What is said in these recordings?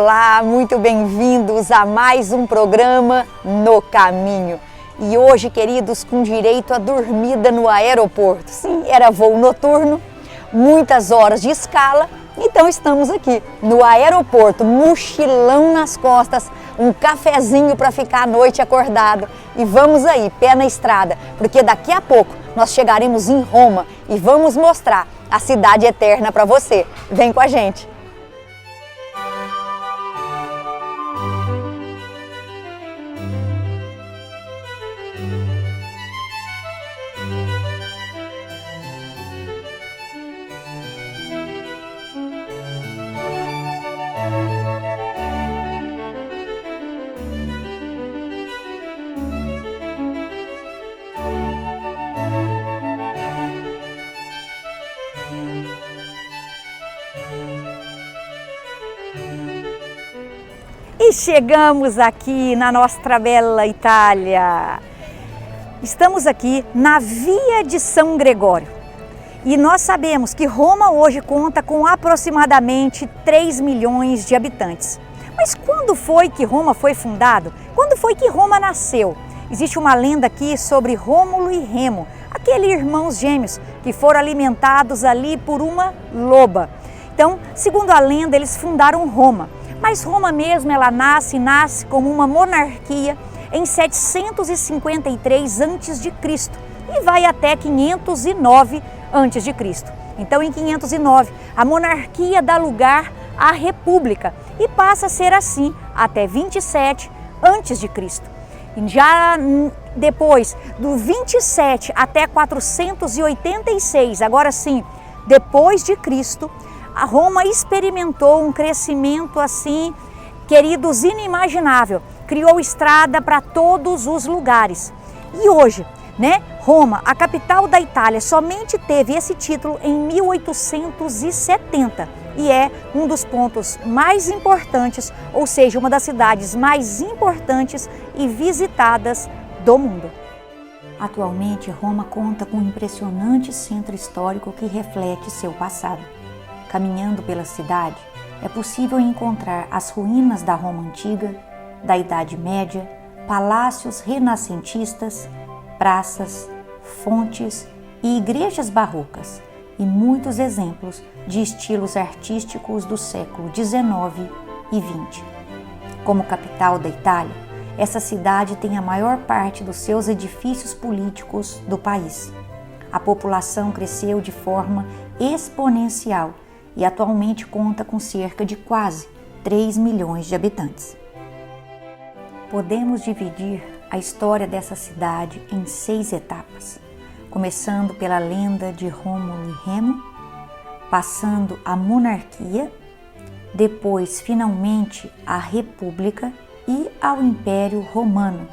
Olá, muito bem-vindos a mais um programa No Caminho. E hoje, queridos, com direito a dormida no aeroporto. Sim, era voo noturno, muitas horas de escala, então estamos aqui no aeroporto, mochilão nas costas, um cafezinho para ficar à noite acordado. E vamos aí, pé na estrada, porque daqui a pouco nós chegaremos em Roma e vamos mostrar a cidade eterna para você. Vem com a gente! E chegamos aqui na nossa bela Itália. Estamos aqui na Via de São Gregório. E nós sabemos que Roma hoje conta com aproximadamente 3 milhões de habitantes. Mas quando foi que Roma foi fundado? Quando foi que Roma nasceu? Existe uma lenda aqui sobre Rômulo e Remo, aqueles irmãos gêmeos que foram alimentados ali por uma loba. Então, segundo a lenda, eles fundaram Roma. Mas Roma mesmo, ela nasce como uma monarquia em 753 a.C. e vai até 509 a.C. Então, em 509, a monarquia dá lugar à república e passa a ser assim até 27 a.C. E já depois do 27 até 486, agora sim, depois de Cristo, a Roma experimentou um crescimento assim, queridos, inimaginável. Criou estrada para todos os lugares. E hoje, Roma, a capital da Itália, somente teve esse título em 1870 e é um dos pontos mais importantes, ou seja, uma das cidades mais importantes e visitadas do mundo. Atualmente, Roma conta com um impressionante centro histórico que reflete seu passado. Caminhando pela cidade, é possível encontrar as ruínas da Roma Antiga, da Idade Média, palácios renascentistas, praças, fontes e igrejas barrocas, e muitos exemplos de estilos artísticos do século XIX e XX. Como capital da Itália, essa cidade tem a maior parte dos seus edifícios políticos do país. A população cresceu de forma exponencial e atualmente conta com cerca de quase 3 milhões de habitantes. Podemos dividir a história dessa cidade em 6 etapas, começando pela lenda de Rômulo e Remo, passando a monarquia, depois finalmente a república e ao Império Romano,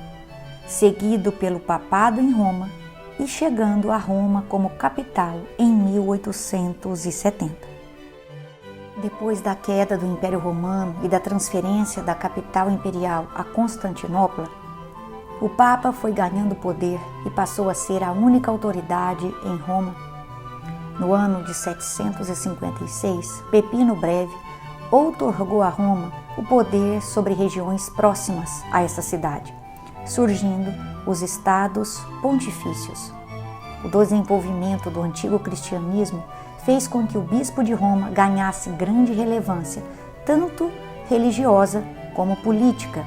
seguido pelo papado em Roma e chegando a Roma como capital em 1870. Depois da queda do Império Romano e da transferência da capital imperial a Constantinopla, o Papa foi ganhando poder e passou a ser a única autoridade em Roma. No ano de 756, Pepino Breve outorgou a Roma o poder sobre regiões próximas a essa cidade, surgindo os Estados Pontifícios. O desenvolvimento do antigo cristianismo fez com que o bispo de Roma ganhasse grande relevância, tanto religiosa como política.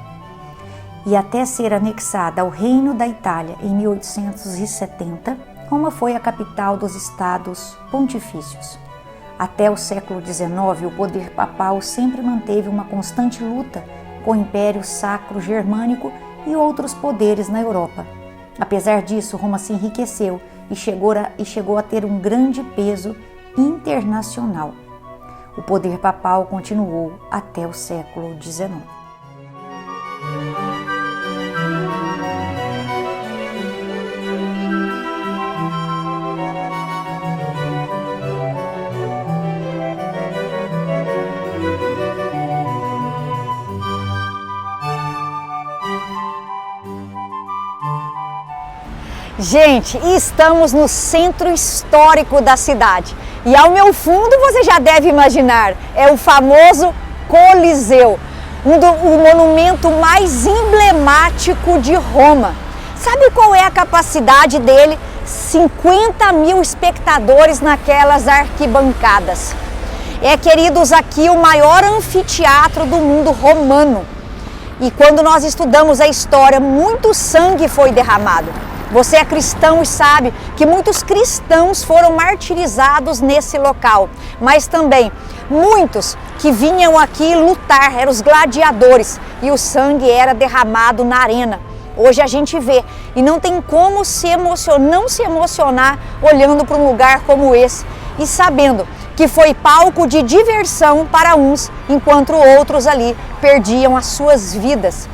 E até ser anexada ao Reino da Itália em 1870, Roma foi a capital dos Estados Pontifícios. Até o século XIX, o poder papal sempre manteve uma constante luta com o Império Sacro Germânico e outros poderes na Europa. Apesar disso, Roma se enriqueceu e chegou a ter um grande peso internacional. O poder papal continuou até o século XIX. Gente, estamos no centro histórico da cidade e ao meu fundo você já deve imaginar, é o famoso Coliseu. o monumento mais emblemático de Roma. Sabe qual é a capacidade dele? 50 mil espectadores naquelas arquibancadas. É, queridos, aqui o maior anfiteatro do mundo romano. E quando nós estudamos a história, muito sangue foi derramado. Você é cristão e sabe que muitos cristãos foram martirizados nesse local, mas também muitos que vinham aqui lutar, eram os gladiadores, e o sangue era derramado na arena. Hoje a gente vê e não tem como não se emocionar olhando para um lugar como esse e sabendo que foi palco de diversão para uns, enquanto outros ali perdiam as suas vidas.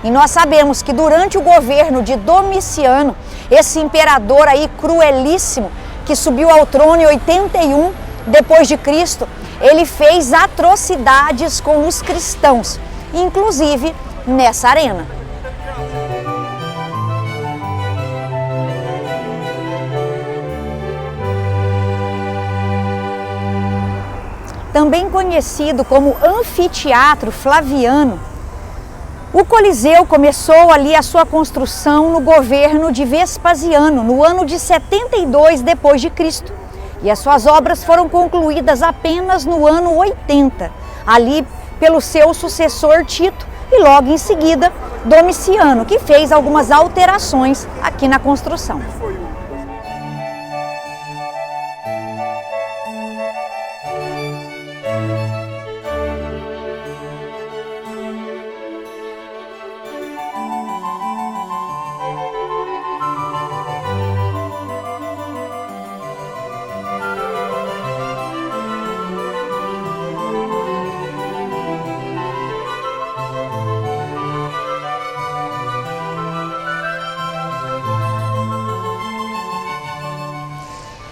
E nós sabemos que durante o governo de Domiciano, esse imperador aí cruelíssimo, que subiu ao trono em 81 depois de Cristo, ele fez atrocidades com os cristãos, inclusive nessa arena. Também conhecido como Anfiteatro Flaviano, o Coliseu começou ali a sua construção no governo de Vespasiano, no ano de 72 depois de Cristo. E as suas obras foram concluídas apenas no ano 80, ali pelo seu sucessor Tito, e logo em seguida Domiciano, que fez algumas alterações aqui na construção.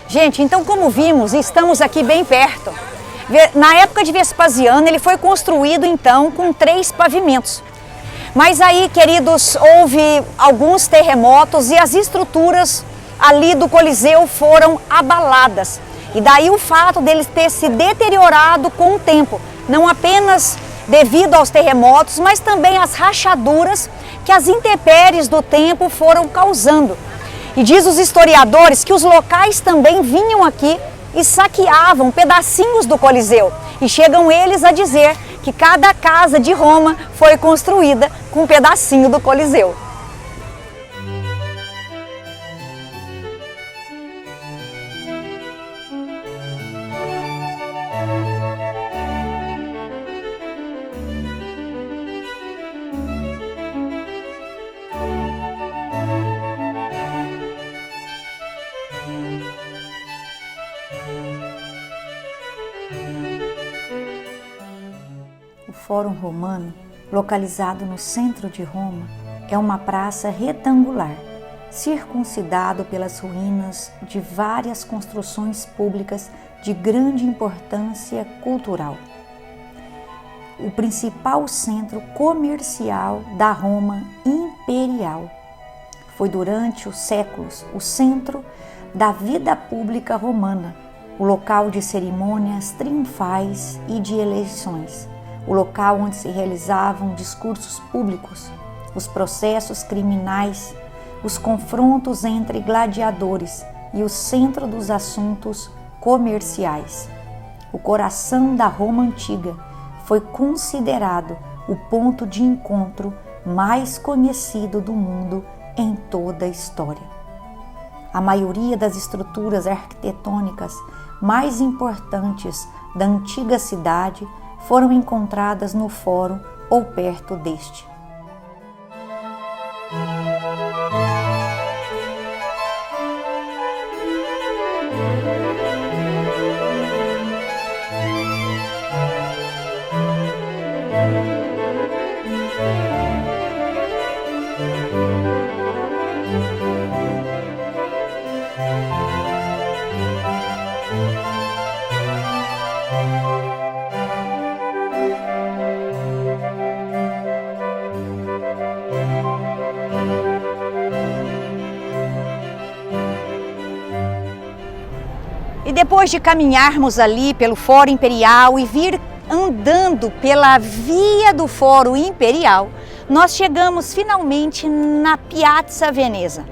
Gente, então como vimos, estamos aqui bem perto. Na época de Vespasiano, ele foi construído então com 3 pavimentos. Mas aí, queridos, houve alguns terremotos e as estruturas ali do Coliseu foram abaladas. E daí o fato dele ter se deteriorado com o tempo, não apenas devido aos terremotos, mas também às rachaduras que as intempéries do tempo foram causando. E diz os historiadores que os locais também vinham aqui e saqueavam pedacinhos do Coliseu. E chegam eles a dizer que cada casa de Roma foi construída com um pedacinho do Coliseu. O Fórum Romano, localizado no centro de Roma, é uma praça retangular, circuncidado pelas ruínas de várias construções públicas de grande importância cultural. O principal centro comercial da Roma imperial. Foi durante os séculos o centro da vida pública romana, o local de cerimônias triunfais e de eleições, o local onde se realizavam discursos públicos, os processos criminais, os confrontos entre gladiadores e o centro dos assuntos comerciais. O coração da Roma antiga foi considerado o ponto de encontro mais conhecido do mundo em toda a história. A maioria das estruturas arquitetônicas mais importantes da antiga cidade foram encontradas no fórum ou perto deste. E depois de caminharmos ali pelo Fórum Imperial e vir andando pela Via do Foro Imperial, nós chegamos finalmente na Piazza Veneza,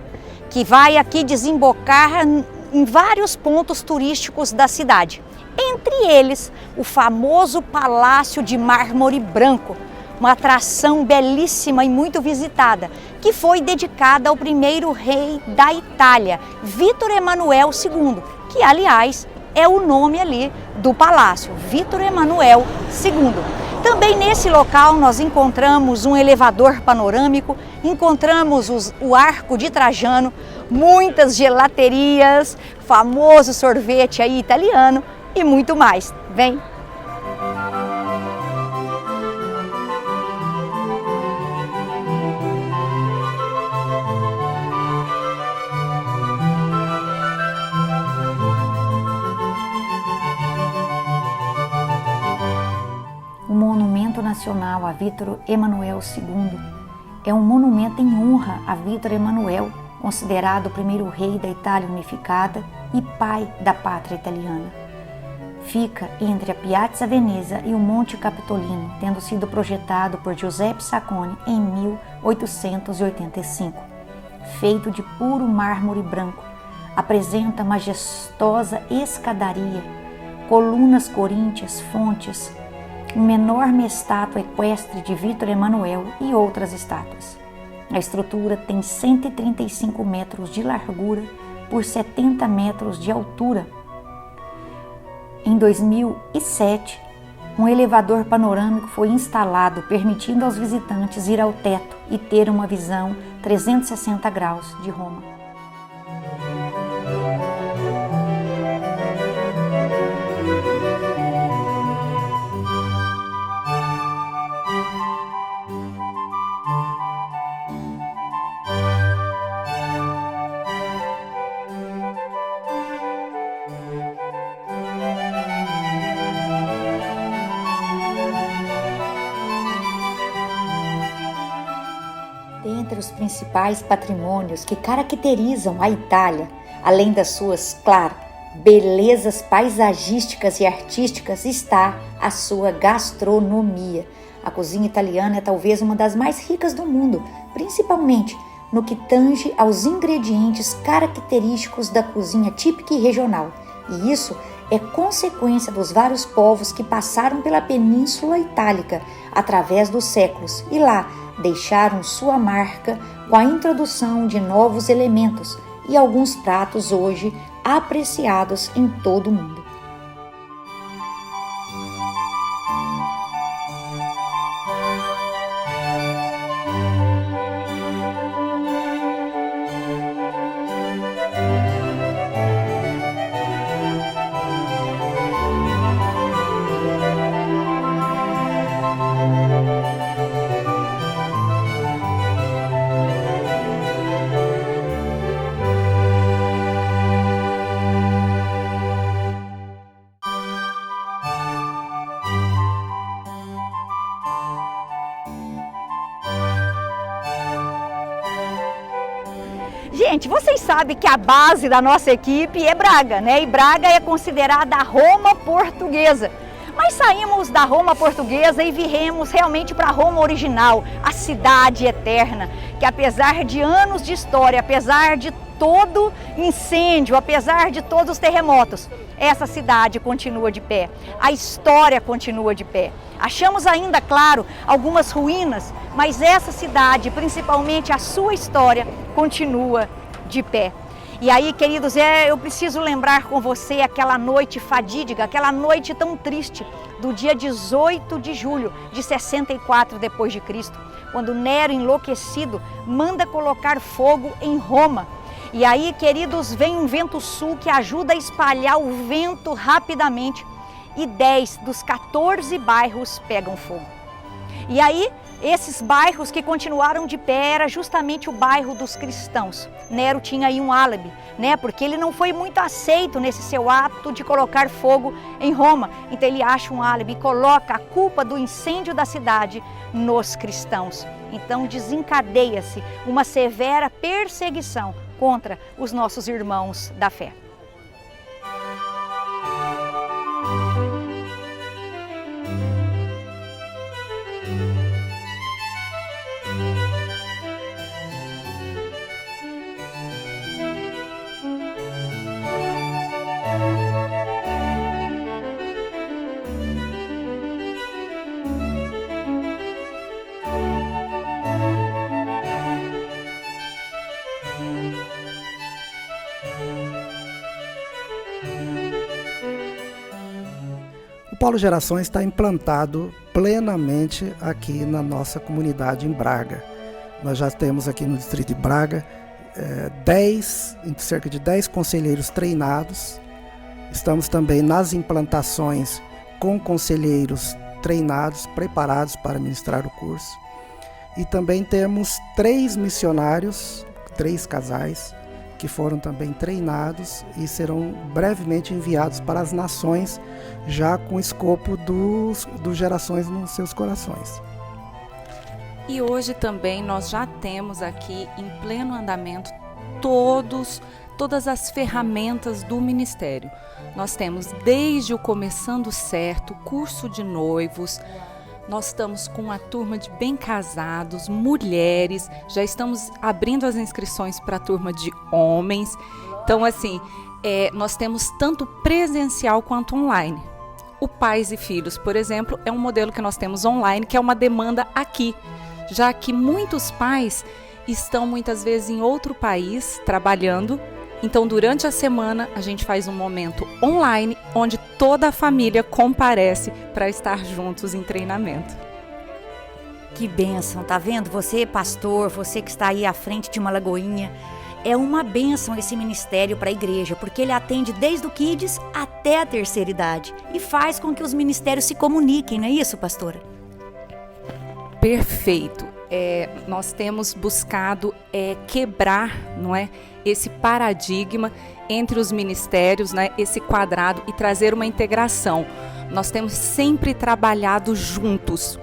que vai aqui desembocar em vários pontos turísticos da cidade. Entre eles, o famoso Palácio de Mármore Branco, uma atração belíssima e muito visitada, que foi dedicada ao primeiro rei da Itália, Vítor Emanuel II, que aliás é o nome ali do palácio, Vítor Emanuel II. Também nesse local nós encontramos um elevador panorâmico, encontramos o Arco de Trajano, muitas gelaterias, famoso sorvete aí italiano e muito mais. Vem! O Monumento Nacional a Vítor Emanuel II é um monumento em honra a Vítor Emanuel, considerado o primeiro rei da Itália unificada e pai da pátria italiana. Fica entre a Piazza Veneza e o Monte Capitolino, tendo sido projetado por Giuseppe Sacconi em 1885. Feito de puro mármore branco, apresenta majestosa escadaria, colunas coríntias, fontes, uma enorme estátua equestre de Vítor Emanuel e outras estátuas. A estrutura tem 135 metros de largura por 70 metros de altura. Em 2007, um elevador panorâmico foi instalado, permitindo aos visitantes ir ao teto e ter uma visão 360 graus de Roma. Dentre os principais patrimônios que caracterizam a Itália, além das suas, claro, belezas paisagísticas e artísticas, está a sua gastronomia. A cozinha italiana é talvez uma das mais ricas do mundo, principalmente no que tange aos ingredientes característicos da cozinha típica e regional. E isso é consequência dos vários povos que passaram pela Península Itálica através dos séculos e lá deixaram sua marca com a introdução de novos elementos e alguns pratos hoje apreciados em todo o mundo. Gente, vocês sabem que a base da nossa equipe é Braga, né? E Braga é considerada a Roma portuguesa. Mas saímos da Roma portuguesa e viemos realmente para Roma original, a cidade eterna, que apesar de anos de história, apesar de todo incêndio, apesar de todos os terremotos, essa cidade continua de pé, a história continua de pé. Achamos ainda, claro, algumas ruínas, mas essa cidade, principalmente a sua história, continua de pé. E aí, queridos, eu preciso lembrar com você aquela noite fadídica, aquela noite tão triste do dia 18 de julho de 64 depois de Cristo, quando Nero, enlouquecido, manda colocar fogo em Roma. E aí, queridos, vem um vento sul que ajuda a espalhar o vento rapidamente e 10 dos 14 bairros pegam fogo. E aí, esses bairros que continuaram de pé era justamente o bairro dos cristãos. Nero tinha aí um álibi, né? Porque ele não foi muito aceito nesse seu ato de colocar fogo em Roma. Então ele acha um álibi e coloca a culpa do incêndio da cidade nos cristãos. Então desencadeia-se uma severa perseguição contra os nossos irmãos da fé. Polo Gerações está implantado plenamente aqui na nossa comunidade em Braga. Nós já temos aqui no distrito de Braga cerca de 10 conselheiros treinados. Estamos também nas implantações com conselheiros treinados, preparados para ministrar o curso. E também temos 3 missionários, 3 casais, que foram também treinados e serão brevemente enviados para as nações, já com o escopo dos Gerações nos seus corações. E hoje também nós já temos aqui em pleno andamento todas as ferramentas do ministério. Nós temos desde o Começando Certo, curso de noivos, nós estamos com a turma de bem casados, mulheres, já estamos abrindo as inscrições para a turma de homens. Então, assim, nós temos tanto presencial quanto online. O Pais e Filhos, por exemplo, é um modelo que nós temos online, que é uma demanda aqui, já que muitos pais estão muitas vezes em outro país trabalhando. Então, durante a semana, a gente faz um momento online, onde toda a família comparece para estar juntos em treinamento. Que bênção, tá vendo? Você, pastor, você que está aí à frente de uma lagoinha, é uma bênção esse ministério para a igreja, porque ele atende desde o Kids até a terceira idade e faz com que os ministérios se comuniquem, não é isso, pastora? Perfeito. Nós temos buscado quebrar, não é, esse paradigma entre os ministérios, né, esse quadrado, e trazer uma integração. Nós temos sempre trabalhado juntos.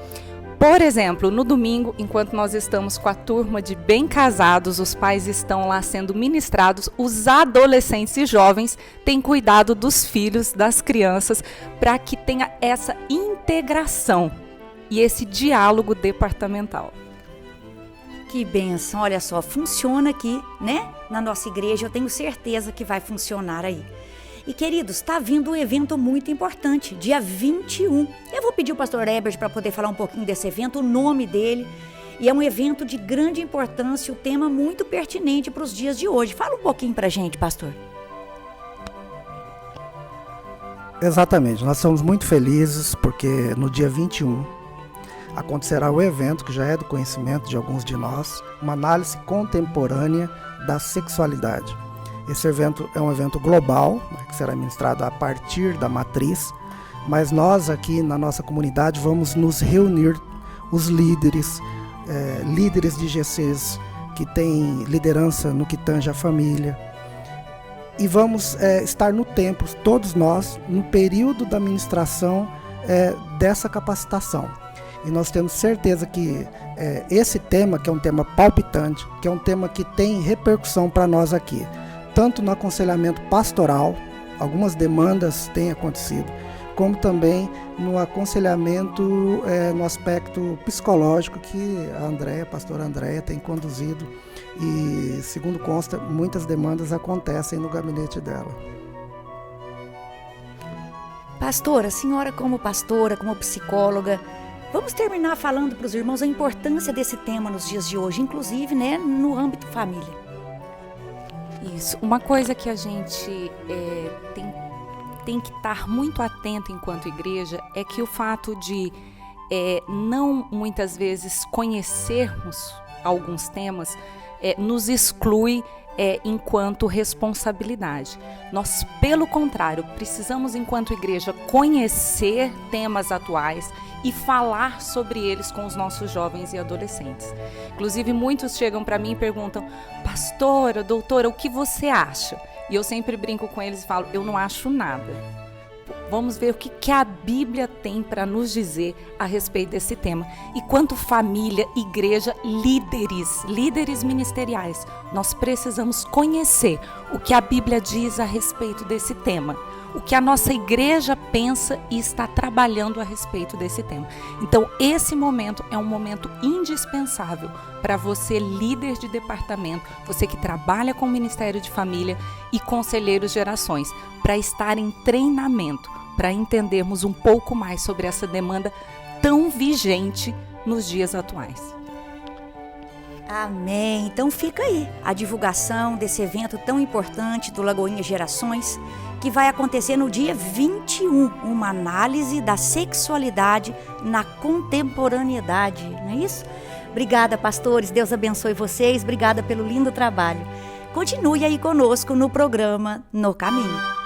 Por exemplo, no domingo, enquanto nós estamos com a turma de bem casados, os pais estão lá sendo ministrados, os adolescentes e jovens têm cuidado dos filhos, das crianças, para que tenha essa integração e esse diálogo departamental. Que bênção, olha só, funciona aqui, né? Na nossa igreja, eu tenho certeza que vai funcionar aí. E queridos, está vindo um evento muito importante, dia 21. Eu vou pedir o pastor Herbert para poder falar um pouquinho desse evento, o nome dele. E é um evento de grande importância, o tema muito pertinente para os dias de hoje. Fala um pouquinho para a gente, pastor. Exatamente, nós estamos muito felizes porque no dia 21 acontecerá o evento, que já é do conhecimento de alguns de nós, uma análise contemporânea da sexualidade. Esse evento é um evento global, né, que será ministrado a partir da matriz, mas nós aqui na nossa comunidade vamos nos reunir, os líderes de GCs que têm liderança no que tange a família, e vamos estar no templo, todos nós, no período da ministração dessa capacitação. E nós temos certeza que esse tema, que é um tema palpitante, que é um tema que tem repercussão para nós aqui, tanto no aconselhamento pastoral, algumas demandas têm acontecido, como também no aconselhamento no aspecto psicológico que a pastora Andréia tem conduzido, e segundo consta, muitas demandas acontecem no gabinete dela. Pastora, a senhora como pastora, como psicóloga, vamos terminar falando para os irmãos a importância desse tema nos dias de hoje, inclusive, né, no âmbito família. Isso, uma coisa que a gente tem que estar muito atento enquanto igreja é que o fato de não muitas vezes conhecermos alguns temas nos exclui enquanto responsabilidade. Nós, pelo contrário, precisamos, enquanto igreja, conhecer temas atuais e falar sobre eles com os nossos jovens e adolescentes. Inclusive, muitos chegam para mim e perguntam: pastora, doutora, o que você acha? E eu sempre brinco com eles e falo: eu não acho nada. Vamos ver o que a Bíblia tem para nos dizer a respeito desse tema. E quanto família, igreja, líderes ministeriais, nós precisamos conhecer o que a Bíblia diz a respeito desse tema. O que a nossa igreja pensa e está trabalhando a respeito desse tema. Então, esse momento é um momento indispensável para você, líder de departamento, você que trabalha com o Ministério de Família e conselheiros de gerações, para estar em treinamento, para entendermos um pouco mais sobre essa demanda tão vigente nos dias atuais. Amém. Então fica aí a divulgação desse evento tão importante do Lagoinha Gerações, que vai acontecer no dia 21, uma análise da sexualidade na contemporaneidade, não é isso? Obrigada, pastores, Deus abençoe vocês, obrigada pelo lindo trabalho. Continue aí conosco no programa No Caminho.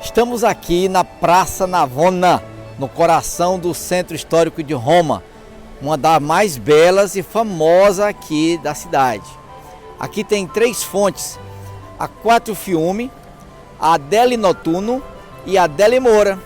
Estamos aqui na Praça Navona, no coração do Centro Histórico de Roma, uma das mais belas e famosas aqui da cidade. Aqui tem 3 fontes, a Quatro Fiume, a Deli Noturno e a Deli Moura.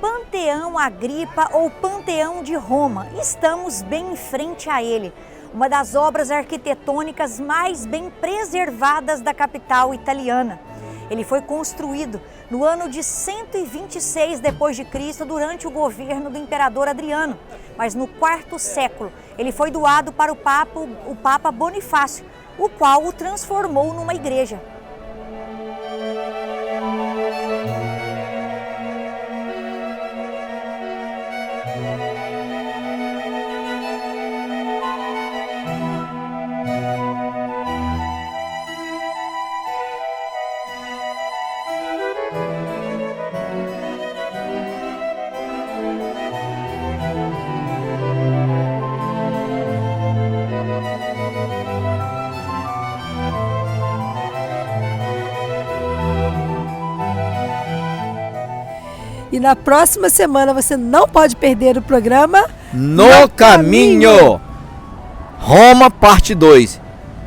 Panteão Agripa ou Panteão de Roma. Estamos bem em frente a ele, uma das obras arquitetônicas mais bem preservadas da capital italiana. Ele foi construído no ano de 126 d.C., durante o governo do imperador Adriano, mas no IV século ele foi doado para o Papa Bonifácio, o qual o transformou numa igreja. E na próxima semana você não pode perder o programa No Caminho! Roma, parte 2.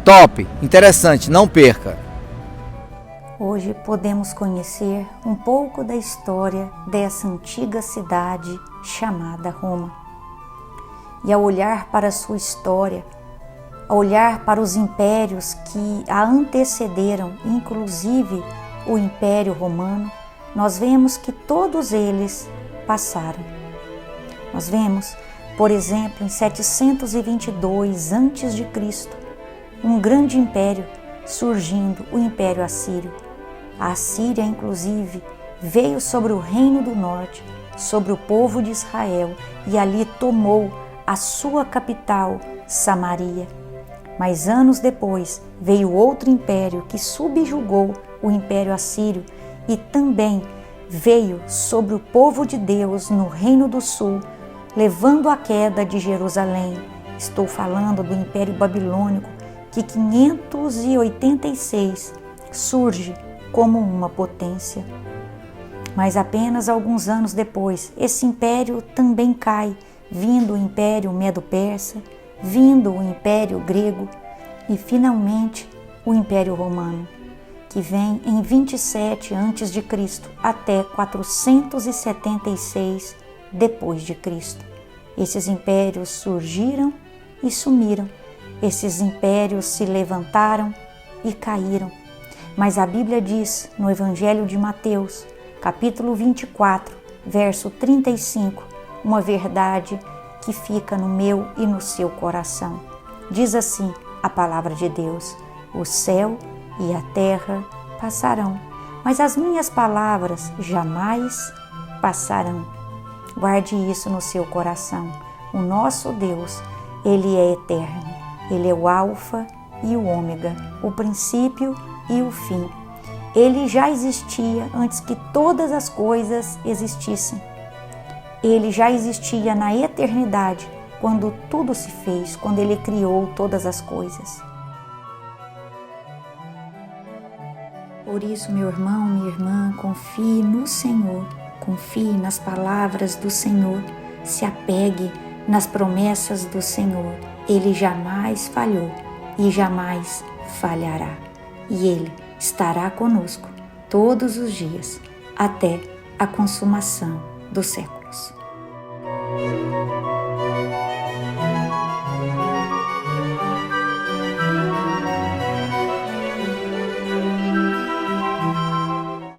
Top, interessante, não perca. Hoje podemos conhecer um pouco da história dessa antiga cidade chamada Roma. E ao olhar para a sua história, ao olhar para os impérios que a antecederam, inclusive o Império Romano, nós vemos que todos eles passaram. Nós vemos, por exemplo, em 722 a.C., um grande império surgindo, o Império Assírio. A Assíria, inclusive, veio sobre o Reino do Norte, sobre o povo de Israel, e ali tomou a sua capital, Samaria. Mas anos depois veio outro império que subjugou o Império Assírio e também veio sobre o povo de Deus no Reino do Sul, levando a queda de Jerusalém. Estou falando do Império Babilônico, que 586 surge como uma potência. Mas apenas alguns anos depois, esse império também cai, vindo o Império Medo-Persa, vindo o Império Grego e finalmente o Império Romano, que vem em 27 a.C. até 476 d.C. Esses impérios surgiram e sumiram. Esses impérios se levantaram e caíram. Mas a Bíblia diz no Evangelho de Mateus, capítulo 24, verso 35, uma verdade que fica no meu e no seu coração. Diz assim a palavra de Deus: o céu e a terra passarão, mas as minhas palavras jamais passarão. Guarde isso no seu coração. O nosso Deus, Ele é eterno. Ele é o Alfa e o Ômega, o princípio e o fim. Ele já existia antes que todas as coisas existissem. Ele já existia na eternidade, quando tudo se fez, quando Ele criou todas as coisas. Por isso, meu irmão, minha irmã, confie no Senhor, confie nas palavras do Senhor, se apegue nas promessas do Senhor. Ele jamais falhou e jamais falhará. E Ele estará conosco todos os dias, até a consumação dos séculos.